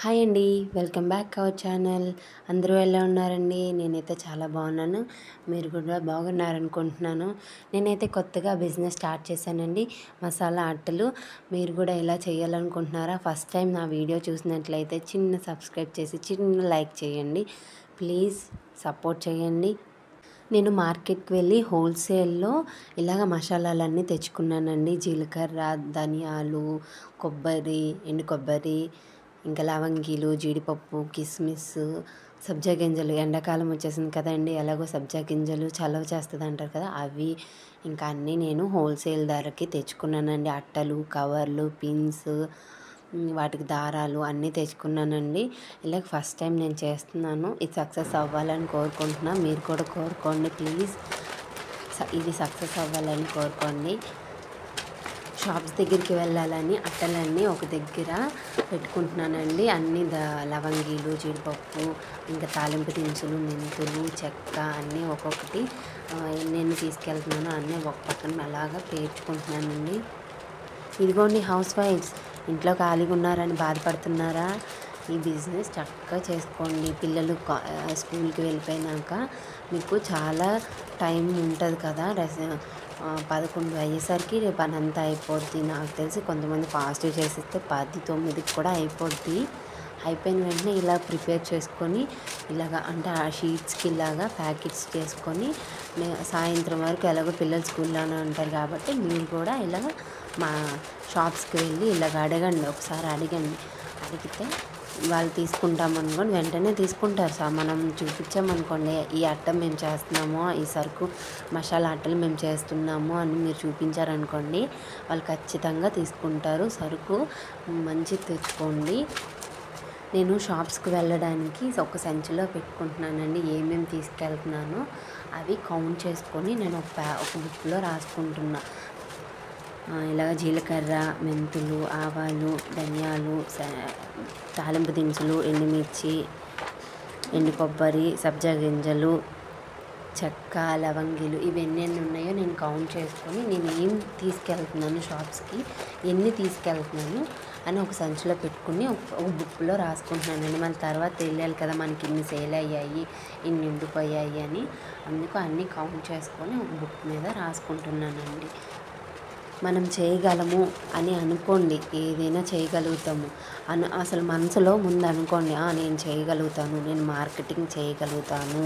Hi అండి. Welcome back our channel. అందరూ ఎలా ఉన్నారండి? నేనైతే చాలా బాగున్నాను. మీరు కూడా బాగున్నారనుకుంటున్నాను. నేనైతే కొత్తగా బిజినెస్ స్టార్ట్ చేశానండి. మసాలా అట్టలు. మీరు కూడా ఇలా చేయాలనుకుంటున్నారా? ఫస్ట్ టైం నా వీడియో చూసినట్లయితే చిన్న సబ్స్క్రైబ్ చేసి చిన్న లైక్ చేయండి. ప్లీజ్ సపోర్ట్ చేయండి. నేను మార్కెట్కి వెళ్ళి హోల్సేల్లో ఇలాగ మసాలాలన్నీ తెచ్చుకున్నానండి. జీలకర్ర, ధనియాలు, కొబ్బరి, ఎండు కొబ్బరి, ఇంకా లవంగీలు, జీడిపప్పు, కిస్మిస్, సబ్జా గింజలు. ఎండాకాలం వచ్చేసింది కదండి, ఎలాగో సబ్జా గింజలు చలవ చేస్తుంది అంటారు కదా, అవి ఇంకా అన్నీ నేను హోల్సేల్ ధరకి తెచ్చుకున్నానండి. అట్టలు, కవర్లు, పిన్స్, వాటికి దారాలు అన్నీ తెచ్చుకున్నానండి. ఇలాగ ఫస్ట్ టైం నేను చేస్తున్నాను. ఇది సక్సెస్ అవ్వాలని కోరుకుంటున్నా. మీరు కూడా కోరుకోండి ప్లీజ్. ఇది సక్సెస్ అవ్వాలని కోరుకోండి. షాప్స్ దగ్గరికి వెళ్ళాలని అట్టలన్నీ ఒక దగ్గర పెట్టుకుంటున్నానండి. అన్నీ లవంగీలు, జీడిపప్పు, ఇంకా తాలింపు దినుసులు, మెంతులు, చెక్క అన్నీ ఒక్కొక్కటి ఎన్ని తీసుకెళ్తున్నానో అన్నీ ఒక పక్కన అలాగా పేర్చుకుంటున్నానండి. ఇదిగోండి హౌస్ వైఫ్స్, ఇంట్లో ఖాళీగా ఉన్నారని బాధపడుతున్నారా? ఈ బిజినెస్ చక్కగా చేసుకోండి. పిల్లలు స్కూల్కి వెళ్ళిపోయినాక మీకు చాలా టైం ఉంటుంది కదా, 11 అయ్యేసరికి పని అంతా అయిపోద్ది. నాకు తెలిసి కొంతమంది ఫాస్ట్గా చేసిస్తే 10, 9కి కూడా అయిపోద్ది. అయిపోయిన వెంటనే ఇలా ప్రిపేర్ చేసుకొని ఇలాగ అంటే ఆ షీట్స్కి ఇలాగా ప్యాకెట్స్ చేసుకొని సాయంత్రం వరకు ఎలాగో పిల్లలు స్కూల్లోనే ఉంటారు కాబట్టి మీరు కూడా ఇలాగ మా షాప్స్కి వెళ్ళి ఇలాగ అడగండి. ఒకసారి అడిగండి. అడిగితే వాళ్ళు తీసుకుంటామనుకోండి, వెంటనే తీసుకుంటారు. మనం చూపించామనుకోండి, ఈ అట్ట మేము చేస్తున్నాము, ఈ సరుకు మసాలా అట్టలు మేము చేస్తున్నాము అని మీరు చూపించారనుకోండి, వాళ్ళు ఖచ్చితంగా తీసుకుంటారు. సరుకు మంచి తెచ్చుకోండి. నేను షాప్స్కి వెళ్ళడానికి ఒక సంచిలో పెట్టుకుంటున్నానండి. ఏమేమి తీసుకెళ్తున్నానో అవి కౌంట్ చేసుకొని నేను ఒక బుక్లో రాసుకుంటున్నా. ఇలాగ జీలకర్ర, మెంతులు, ఆవాలు, ధనియాలు, తాలింపు దినుసులు, ఎండుమిర్చి, ఎండు కొబ్బరి, సబ్జా గింజలు, చెక్క, లవంగీలు, ఇవన్నీ ఎన్ని ఉన్నాయో నేను కౌంట్ చేసుకొని నేను ఏం తీసుకెళ్తున్నాను షాప్స్కి, ఎన్ని తీసుకెళ్తున్నాను అని ఒక సంచిలో పెట్టుకుని ఒక బుక్లో రాసుకుంటున్నానండి. మళ్ళీ తర్వాత తెలియాలి కదా మనకి ఇన్ని సేల్ అయ్యాయి, ఇన్ని నిండిపోయాయి అని. అందుకు అన్నీ కౌంట్ చేసుకొని ఒక బుక్ మీద రాసుకుంటున్నానండి. మనం చేయగలము అని అనుకోండి, ఏదైనా చేయగలుగుతాము అసలు మనసులో ముందు అనుకోండి, నేను చేయగలుగుతాను, నేను మార్కెటింగ్ చేయగలుగుతాను,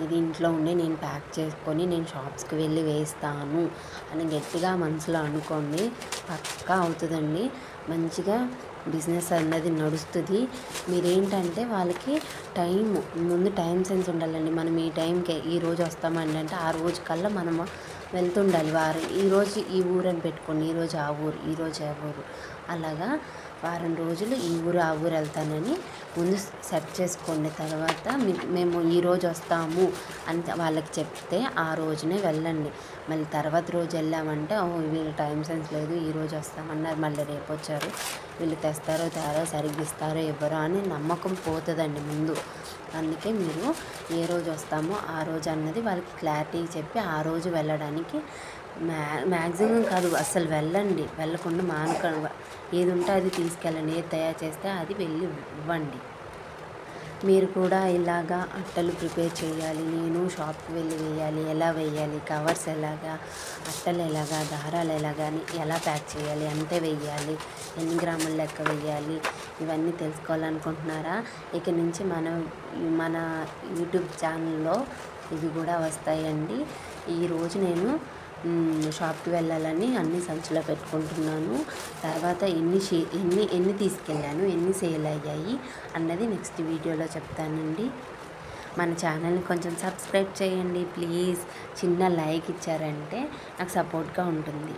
ఇది ఇంట్లో ఉండి నేను ప్యాక్ చేసుకొని నేను షాప్స్కి వెళ్ళి వేస్తాను అని గట్టిగా మనసులో అనుకోండి. పక్కా అవుతుందండి. మంచిగా బిజినెస్ అన్నది నడుస్తుంది. మీరేంటంటే వాళ్ళకి ముందు టైం సెన్స్ ఉండాలండి. మనం ఈ టైంకి ఈరోజు వస్తామండి అంటే ఆ రోజు కల్లా మనము వెళ్తుండాలి. ఈరోజు ఈ ఊరు అని పెట్టుకోండి, ఈరోజు ఆ ఊరు, ఈరోజు ఆ ఊరు, అలాగా వారం రోజులు ఈ ఊరు ఆ ఊరు వెళ్తానని ముందు సెట్ చేసుకోండి. తర్వాత మేము ఈరోజు వస్తాము అని వాళ్ళకి చెప్తే ఆ రోజునే వెళ్ళండి. మళ్ళీ తర్వాత రోజు వెళ్ళామంటే వీళ్ళు టైం సెన్స్ లేదు, ఈరోజు వస్తామన్నారు, మళ్ళీ రేపు వచ్చారు, వీళ్ళు తెస్తారో తేరో, సరిగ్గా ఇస్తారో ఇవ్వరో అని నమ్మకం పోతుందండి ముందు. అందుకే మీరు ఏ రోజు వస్తామో ఆ రోజు అన్నది వాళ్ళకి క్లారిటీ చెప్పి ఆ రోజు వెళ్ళడానికి మ్యాక్సిమం కాదు అసలు వెళ్ళండి. వెళ్ళకుండా మానకుండా ఏది ఉంటే అది తీసుకెళ్ళండి. ఏది తయారు చేస్తే అది వెళ్ళి ఇవ్వండి. మీరు కూడా ఇలాగా అట్టలు ప్రిపేర్ చేయాలి. నేను షాప్కి వెళ్ళి వేయాలి, ఎలా వేయాలి, కవర్స్ ఎలాగా, అట్టలు ఎలాగా, దారాలు ఎలాగా అని ఎలా ప్యాక్ చేయాలి, అంతే వేయాలి, ఎన్ని గ్రాముల లెక్క వేయాలి, ఇవన్నీ తెలుసుకోవాలనుకుంటున్నారా? ఇక నుంచి మన యూట్యూబ్ ఛానల్లో ఇవి కూడా వస్తాయండి. ఈరోజు నేను షాప్కి వెళ్ళాలని అన్ని సంచిలో పెట్టుకుంటున్నాను. తర్వాత ఎన్ని తీసుకెళ్ళాను, ఎన్ని సేల్ అయ్యాయి అన్నది నెక్స్ట్ వీడియోలో చెప్తానండి. మన ఛానల్ని కొంచెం సబ్స్క్రైబ్ చేయండి ప్లీజ్. చిన్న లైక్ ఇచ్చారంటే నాకు సపోర్ట్గా ఉంటుంది.